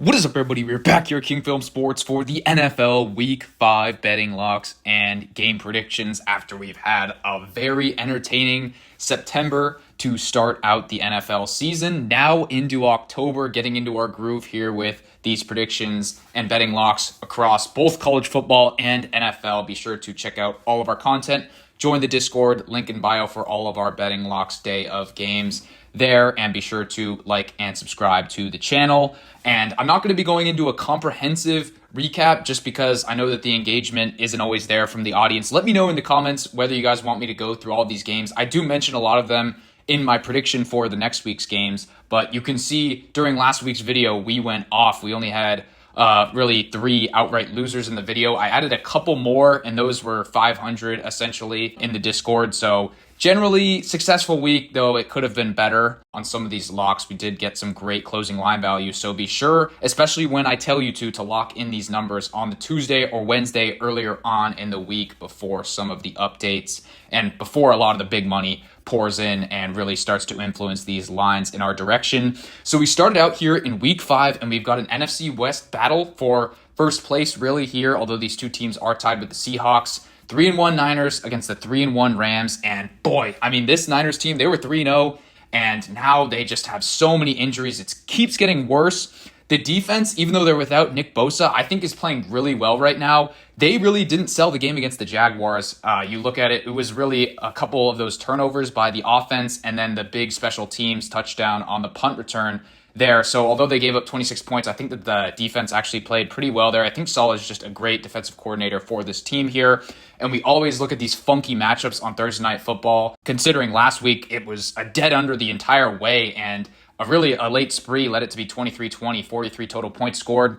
What is up, everybody? We're back here at King Film Sports for the NFL Week 5 betting locks and game predictions after we've had a very entertaining September to start out the NFL season. Now into October, getting into our groove here with these predictions and betting locks across both college football and NFL. Be sure to check out all of our content. Join the Discord, link in bio for all of our betting locks day of games there, and be sure to like and subscribe to the channel. And I'm not going to be going into a comprehensive recap just because I know that the engagement isn't always there from the audience. Let me know in the comments whether you guys want me to go through all these games. I do mention a lot of them in my prediction for the next week's games, but you can see during last week's video we went off. We only had really 3 outright losers in the video. I added a couple more, and those were 500 essentially in the Discord. So generally successful week, though it could have been better on some of these locks. We did get some great closing line value. So be sure, especially when I tell you to lock in these numbers on the Tuesday or Wednesday earlier on in the week before some of the updates and before a lot of the big money pours in and really starts to influence these lines in our direction. So we started out here in week 5, and we've got an NFC West battle for first place really here, although these two teams are tied with the Seahawks. 3-1 Niners against the 3-1 Rams. And boy, I mean, this Niners team, they were 3-0, and now they just have so many injuries. It keeps getting worse. The defense, even though they're without Nick Bosa, I think is playing really well right now. They really didn't sell the game against the Jaguars. You look at it, it was really a couple of those turnovers by the offense and then the big special teams touchdown on the punt return there. So although they gave up 26 points, I think that the defense actually played pretty well there. I think Saul is just a great defensive coordinator for this team here. And we always look at these funky matchups on Thursday Night Football, considering last week it was a dead under the entire way, and a late spree led it to be 23-20, 43 total points scored.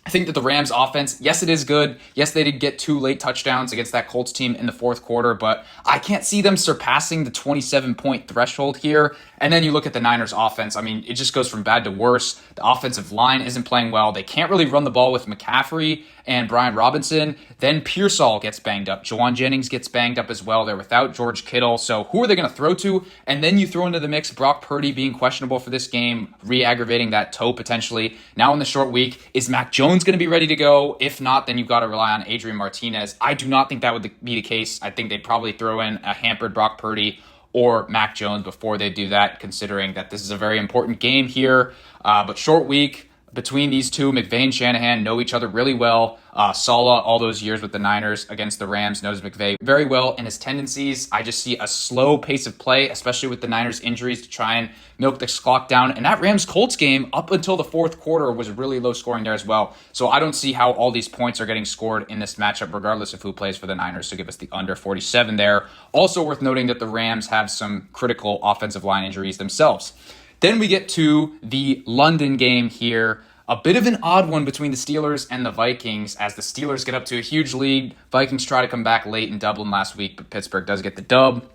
I think that the Rams offense, yes, it is good. Yes, they did get 2 late touchdowns against that Colts team in the fourth quarter, but I can't see them surpassing the 27-point threshold here. And then you look at the Niners offense. I mean, it just goes from bad to worse. The offensive line isn't playing well. They can't really run the ball with McCaffrey and Brian Robinson. Then Pearsall gets banged up. Jawan Jennings gets banged up as well. They're without George Kittle. So who are they going to throw to? And then you throw into the mix Brock Purdy being questionable for this game, re-aggravating that toe potentially. Now in the short week, is Mac Jones going to be ready to go? If not, then you've got to rely on Adrian Martinez. I do not think that would be the case. I think they'd probably throw in a hampered Brock Purdy or Mac Jones before they do that, considering that this is a very important game here. But short week between these two, McVay and Shanahan know each other really well. Saleh, all those years with the Niners against the Rams, knows McVay very well and his tendencies. I just see a slow pace of play, especially with the Niners' injuries, to try and milk the clock down. And that Rams-Colts game, up until the fourth quarter, was really low scoring there as well. So I don't see how all these points are getting scored in this matchup, regardless of who plays for the Niners, to give us the under 47 there. Also worth noting that the Rams have some critical offensive line injuries themselves. Then we get to the London game here. A bit of an odd one between the Steelers and the Vikings, as the Steelers get up to a huge lead. Vikings try to come back late in Dublin last week, but Pittsburgh does get the dub.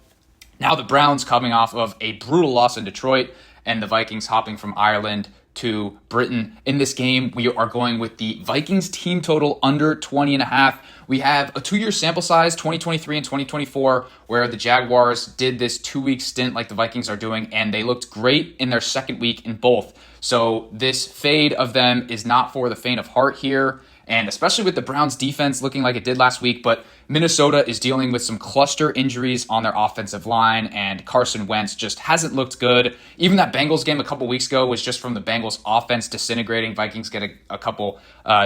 Now the Browns coming off of a brutal loss in Detroit, and the Vikings hopping from Ireland to Britain. In this game, we are going with the Vikings team total under 20.5. We have a 2-year sample size, 2023 and 2024, where the Jaguars did this 2-week stint like the Vikings are doing, and they looked great in their second week in both. So this fade of them is not for the faint of heart here, and especially with the Browns defense looking like it did last week. But Minnesota is dealing with some cluster injuries on their offensive line, and Carson Wentz just hasn't looked good. Even that Bengals game a couple weeks ago was just from the Bengals offense disintegrating. Vikings get a couple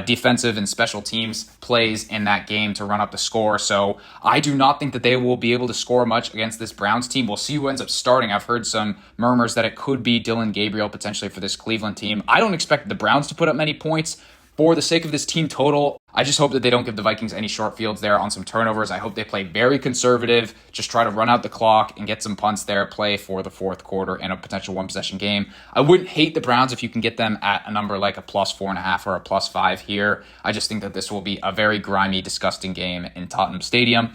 defensive and special teams plays in that game to run up the score. So I do not think that they will be able to score much against this Browns team. We'll see who ends up starting. I've heard some murmurs that it could be Dylan Gabriel potentially for this Cleveland team. I don't expect the Browns to put up many points. For the sake of this team total, I just hope that they don't give the Vikings any short fields there on some turnovers. I hope they play very conservative, just try to run out the clock and get some punts there, play for the fourth quarter and a potential one-possession game. I wouldn't hate the Browns if you can get them at a number like a +4.5 or a +5 here. I just think that this will be a very grimy, disgusting game in Tottenham Stadium.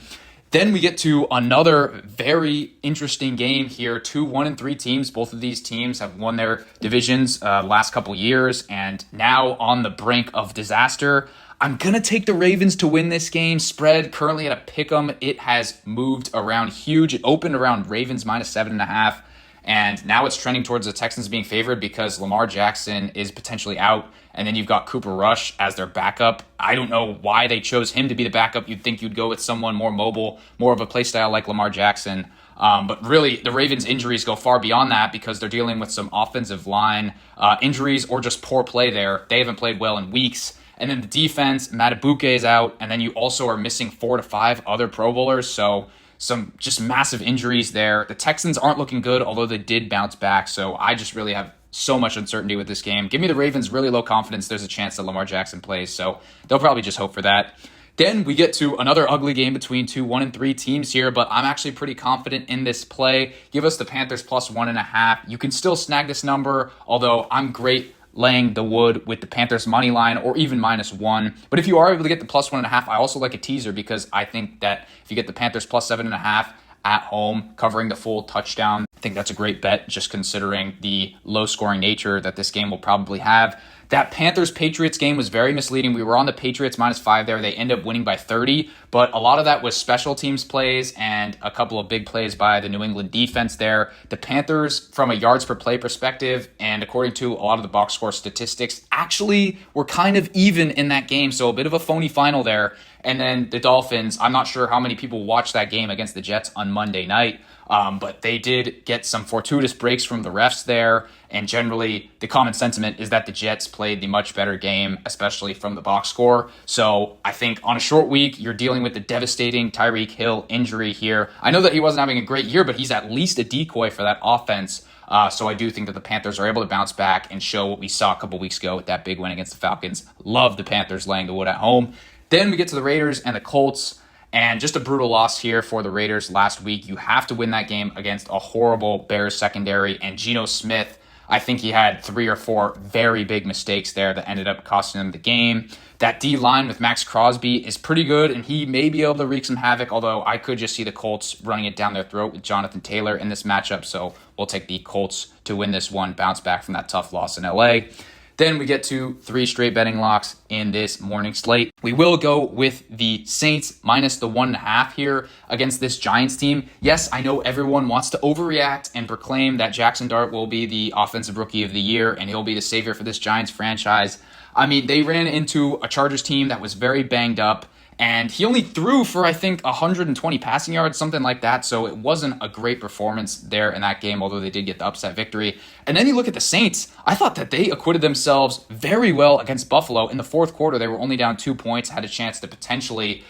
Then we get to another very interesting game here. 2 1-3 teams. Both of these teams have won their divisions last couple years and now on the brink of disaster. I'm going to take the Ravens to win this game. Spread currently at a pick'em. It has moved around huge. It opened around Ravens -7.5. And now it's trending towards the Texans being favored because Lamar Jackson is potentially out. And then you've got Cooper Rush as their backup. I don't know why they chose him to be the backup. You'd think you'd go with someone more mobile, more of a play style like Lamar Jackson. But really, the Ravens' injuries go far beyond that because they're dealing with some offensive line injuries or just poor play there. They haven't played well in weeks. And then the defense, Matabuke is out. And then you also are missing 4 to 5 other Pro Bowlers. So some just massive injuries there. The Texans aren't looking good, although they did bounce back. So I just really have so much uncertainty with this game. Give me the Ravens, really low confidence. There's a chance that Lamar Jackson plays. So they'll probably just hope for that. Then we get to another ugly game between two 1-3 teams here, but I'm actually pretty confident in this play. Give us the Panthers plus 1.5. You can still snag this number, although I'm great laying the wood with the Panthers money line or even -1. But if you are able to get the plus 1.5, I also like a teaser because I think that if you get the Panthers plus 7.5 at home, covering the full touchdown, I think that's a great bet just considering the low scoring nature that this game will probably have. That Panthers-Patriots game was very misleading. We were on the Patriots -5 there. They ended up winning by 30, but a lot of that was special teams plays and a couple of big plays by the New England defense there. The Panthers, from a yards per play perspective, and according to a lot of the box score statistics, actually were kind of even in that game, so a bit of a phony final there. And then the Dolphins, I'm not sure how many people watched that game against the Jets on Monday night, but they did get some fortuitous breaks from the refs there. And generally, the common sentiment is that the Jets played the much better game, especially from the box score. So I think on a short week, you're dealing with the devastating Tyreek Hill injury here. I know that he wasn't having a great year, but he's at least a decoy for that offense. So I do think that the Panthers are able to bounce back and show what we saw a couple weeks ago with that big win against the Falcons. Love the Panthers laying the wood at home. Then we get to the Raiders and the Colts. And just a brutal loss here for the Raiders last week. You have to win that game against a horrible Bears secondary. And Geno Smith, I think he had 3 or 4 very big mistakes there that ended up costing them the game. That D-line with Max Crosby is pretty good, and he may be able to wreak some havoc, although I could just see the Colts running it down their throat with Jonathan Taylor in this matchup. So we'll take the Colts to win this one, bounce back from that tough loss in LA. Then we get to 3 straight betting locks in this morning slate. We will go with the Saints minus the 1.5 here against this Giants team. Yes, I know everyone wants to overreact and proclaim that Jackson Dart will be the offensive rookie of the year and he'll be the savior for this Giants franchise. I mean, they ran into a Chargers team that was very banged up. And he only threw for, I think, 120 passing yards, something like that. So it wasn't a great performance there in that game, although they did get the upset victory. And then you look at the Saints. I thought that they acquitted themselves very well against Buffalo. In the fourth quarter, they were only down 2 points, had a chance to potentially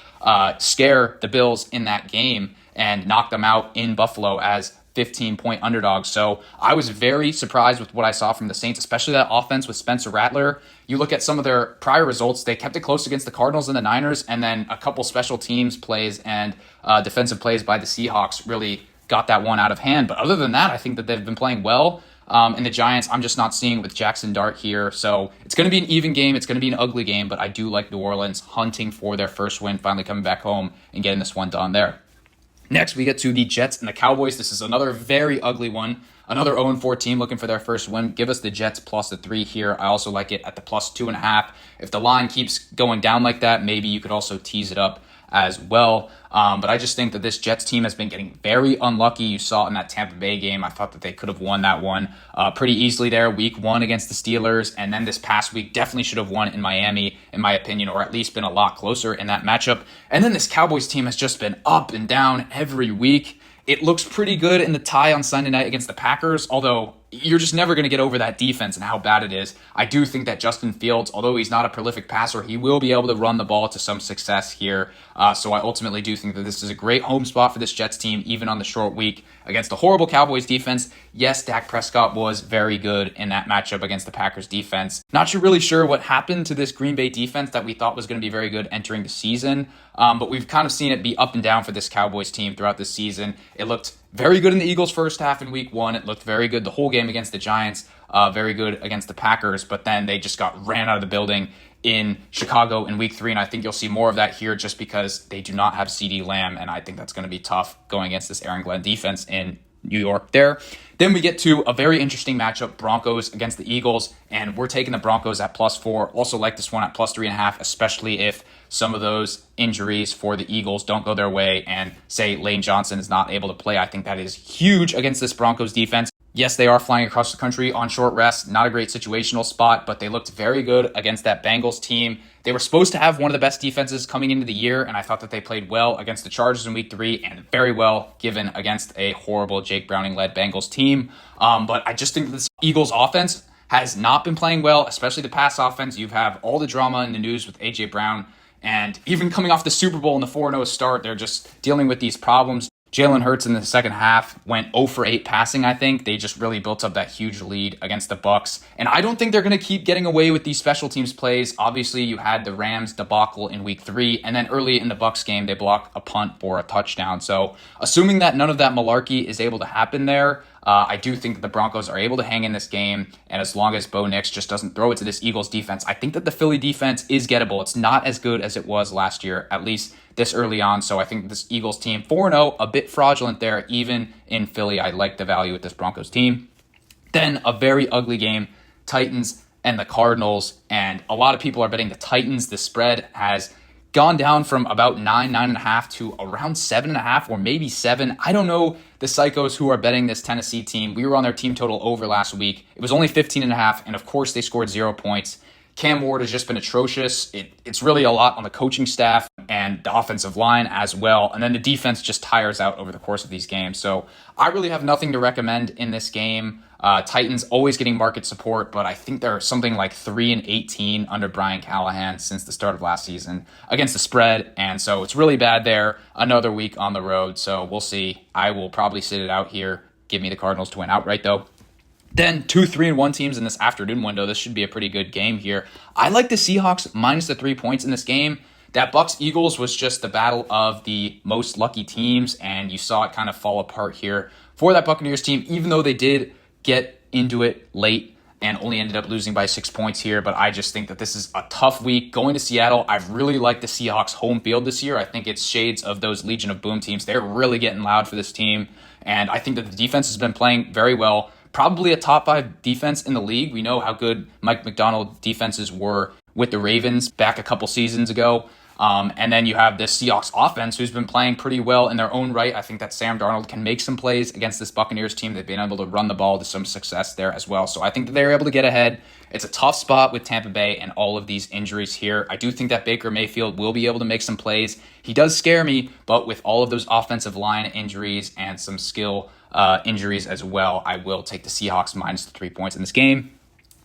scare the Bills in that game and knock them out in Buffalo as 15-point underdogs. So I was very surprised with what I saw from the Saints, especially that offense with Spencer Rattler. You look at some of their prior results, they kept it close against the Cardinals and the Niners, and then a couple special teams plays and defensive plays by the Seahawks really got that one out of hand. But other than that, I think that they've been playing well. And the Giants, I'm just not seeing with Jackson Dart here. So it's going to be an even game. It's going to be an ugly game, but I do like New Orleans hunting for their first win, finally coming back home and getting this one done there. Next, we get to the Jets and the Cowboys. This is another very ugly one. Another 0-4 team looking for their first win. Give us the Jets plus the 3 here. I also like it at the plus 2.5. If the line keeps going down like that, maybe you could also tease it up as well. But I just think that this Jets team has been getting very unlucky. You saw it in that Tampa Bay game. I thought that they could have won that one pretty easily there. Week 1 against the Steelers. And then this past week definitely should have won in Miami, in my opinion, or at least been a lot closer in that matchup. And then this Cowboys team has just been up and down every week. It looks pretty good in the tie on Sunday night against the Packers, although you're just never going to get over that defense and how bad it is. I do think that Justin Fields, although he's not a prolific passer, he will be able to run the ball to some success here. So I ultimately do think that this is a great home spot for this Jets team, even on the short week against a horrible Cowboys defense. Yes, Dak Prescott was very good in that matchup against the Packers defense. Not really sure what happened to this Green Bay defense that we thought was going to be very good entering the season. But we've kind of seen it be up and down for this Cowboys team throughout this season. It looked very good in the Eagles' first half in week 1. It looked very good the whole game against the Giants, very good against the Packers, but then they just got ran out of the building in Chicago in week 3, and I think you'll see more of that here just because they do not have CeeDee Lamb, and I think that's going to be tough going against this Aaron Glenn defense in New York there. Then we get to a very interesting matchup, Broncos against the Eagles, and we're taking the Broncos at plus 4. Also like this one at plus 3.5, especially if some of those injuries for the Eagles don't go their way and say Lane Johnson is not able to play. I think that is huge against this Broncos defense. Yes, they are flying across the country on short rest. Not a great situational spot, but they looked very good against that Bengals team. They were supposed to have one of the best defenses coming into the year, and I thought that they played well against the Chargers in week 3 and very well given against a horrible Jake Browning-led Bengals team. But I just think this Eagles offense has not been playing well, especially the pass offense. You have all the drama in the news with A.J. Brown, and even coming off the Super Bowl and the 4-0 start, they're just dealing with these problems. Jalen Hurts in the second half went 0 for 8 passing, I think. They just really built up that huge lead against the Bucs. And I don't think they're going to keep getting away with these special teams plays. Obviously, you had the Rams debacle in week 3, and then early in the Bucs game, they block a punt for a touchdown. So assuming that none of that malarkey is able to happen there, I do think that the Broncos are able to hang in this game, and as long as Bo Nix just doesn't throw it to this Eagles defense, I think that the Philly defense is gettable. It's not as good as it was last year, at least this early on, so I think this Eagles team, 4-0, a bit fraudulent there, even in Philly. I like the value with this Broncos team. Then a very ugly game, Titans and the Cardinals, and a lot of people are betting the Titans. The spread has gone down from about 9.5 to around 7.5 or maybe 7. I don't know the psychos who are betting this Tennessee team. We were on their team total over last week. It was only 15.5, and of course they scored 0 points. Cam Ward has just been atrocious. It's really a lot on the coaching staff and the offensive line as well. And then the defense just tires out over the course of these games. So I really have nothing to recommend in this game. Titans always getting market support, but I think they're something like 3-18 under Brian Callahan since the start of last season against the spread. And so it's really bad there. Another week on the road. So we'll see. I will probably sit it out here. Give me the Cardinals to win outright though. Then 2 3-1 teams in this afternoon window. This should be a pretty good game here. I like the Seahawks minus the 3 points in this game. That Bucs-Eagles was just the battle of the most lucky teams, and you saw it kind of fall apart here for that Buccaneers team, even though they did get into it late and only ended up losing by 6 points here. But I just think that this is a tough week. Going to Seattle, I've really liked the Seahawks home field this year. I think it's shades of those Legion of Boom teams. They're really getting loud for this team, and I think that the defense has been playing very well. Probably a top 5 defense in the league. We know how good Mike McDonald defenses were with the Ravens back a couple seasons ago. And then you have this Seahawks offense who's been playing pretty well in their own right. I think that Sam Darnold can make some plays against this Buccaneers team. They've been able to run the ball to some success there as well. So I think that they're able to get ahead. It's a tough spot with Tampa Bay and all of these injuries here. I do think that Baker Mayfield will be able to make some plays. He does scare me, but with all of those offensive line injuries and some skill injuries as well, I will take the Seahawks minus the 3 points in this game.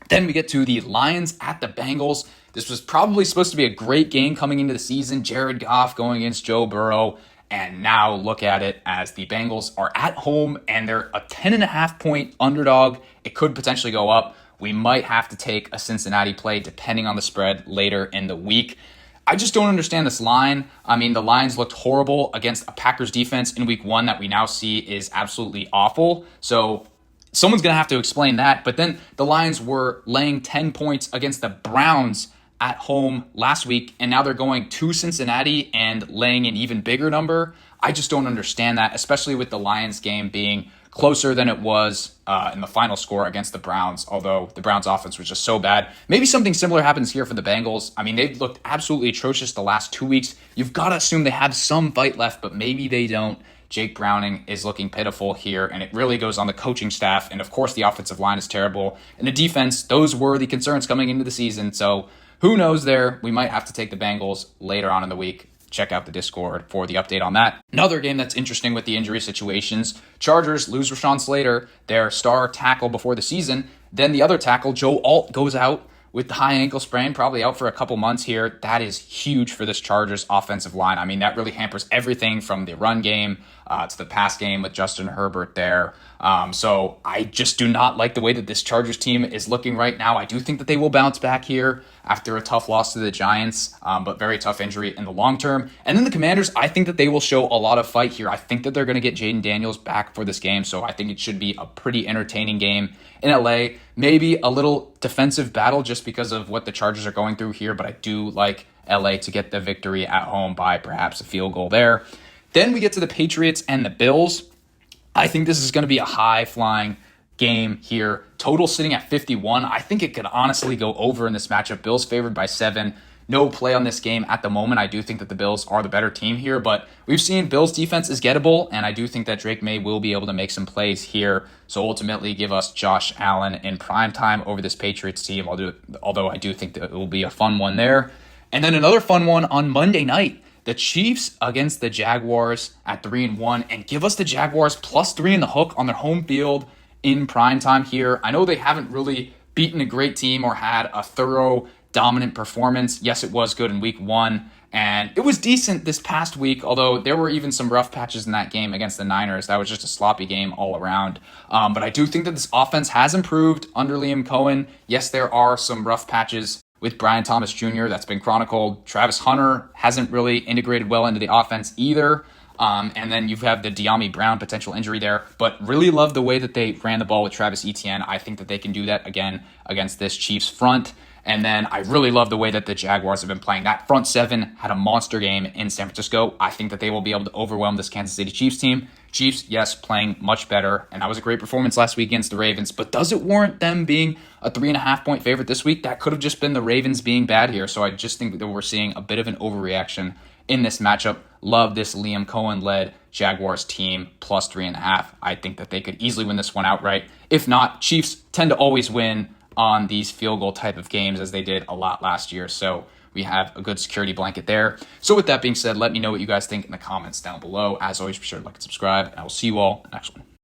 Then we get to the Lions at the Bengals. This was probably supposed to be a great game coming into the season. Jared Goff going against Joe Burrow. And now look at it as the Bengals are at home and they're a 10.5 point underdog. It could potentially go up. We might have to take a Cincinnati play depending on the spread later in the week. I just don't understand this line. I mean, the Lions looked horrible against a Packers defense in week 1 that we now see is absolutely awful. So someone's going to have to explain that. But then the Lions were laying 10 points against the Browns at home last week, and now they're going to Cincinnati and laying an even bigger number. I just don't understand that, especially with the Lions game being closer than it was in the final score against the Browns, although the Browns offense was just so bad. Maybe something similar happens here for the Bengals. I mean, they've looked absolutely atrocious the last 2 weeks. You've got to assume they have some fight left, but maybe they don't. Jake Browning is looking pitiful here, and it really goes on the coaching staff. And of course, the offensive line is terrible. And the defense, those were the concerns coming into the season. So who knows there? We might have to take the Bengals later on in the week. Check out the Discord for the update on that. Another game that's interesting with the injury situations. Chargers lose Rashawn Slater, their star tackle before the season. Then the other tackle, Joe Alt, goes out with the high ankle sprain, probably out for a couple months here. That is huge for this Chargers offensive line. I mean, that really hampers everything from the run game to the pass game with Justin Herbert there. So I just do not like the way that this Chargers team is looking right now. I do think that they will bounce back here after a tough loss to the Giants, but very tough injury in the long term. And then the Commanders, I think that they will show a lot of fight here. I think that they're going to get Jaden Daniels back for this game, so I think it should be a pretty entertaining game in LA. Maybe a little defensive battle just because of what the Chargers are going through here, but I do like LA to get the victory at home by perhaps a field goal there. Then we get to the Patriots and the Bills. I think this is going to be a high-flying game here. Total sitting at 51. I think it could honestly go over in this matchup. Bills favored by 7. no play on this game at the moment. I do think that the Bills are the better team here, but we've seen Bills defense is gettable, and I do think that Drake May will be able to make some plays here. So ultimately give us Josh Allen in primetime over this Patriots team, although I do think that it will be a fun one there. And then another fun one on Monday night, the Chiefs against the Jaguars at 3-1, and give us the Jaguars +3 in the hook on their home field in primetime here. I know they haven't really beaten a great team or had a thorough dominant performance. Yes, it was good in week 1, and it was decent this past week, although there were even some rough patches in that game against the Niners. That was just a sloppy game all around. But I do think that this offense has improved under Liam Cohen. Yes, there are some rough patches with Brian Thomas Jr. that's been chronicled. Travis Hunter hasn't really integrated well into the offense either. And then you have the De'Ami Brown potential injury there, but really love the way that they ran the ball with Travis Etienne. I think that they can do that again against this Chiefs front. And then I really love the way that the Jaguars have been playing. That front seven had a monster game in San Francisco. I think that they will be able to overwhelm this Kansas City Chiefs team. Chiefs, yes, playing much better. And that was a great performance last week against the Ravens. But does it warrant them being a 3.5-point favorite this week? That could have just been the Ravens being bad here. So I just think that we're seeing a bit of an overreaction in this matchup. Love this Liam Cohen-led Jaguars team +3.5. I think that they could easily win this one outright. If not, Chiefs tend to always win on these field goal type of games, as they did a lot last year. So we have a good security blanket there. So with that being said, let me know what you guys think in the comments down below. As always, be sure to like and subscribe, and I will see you all next one.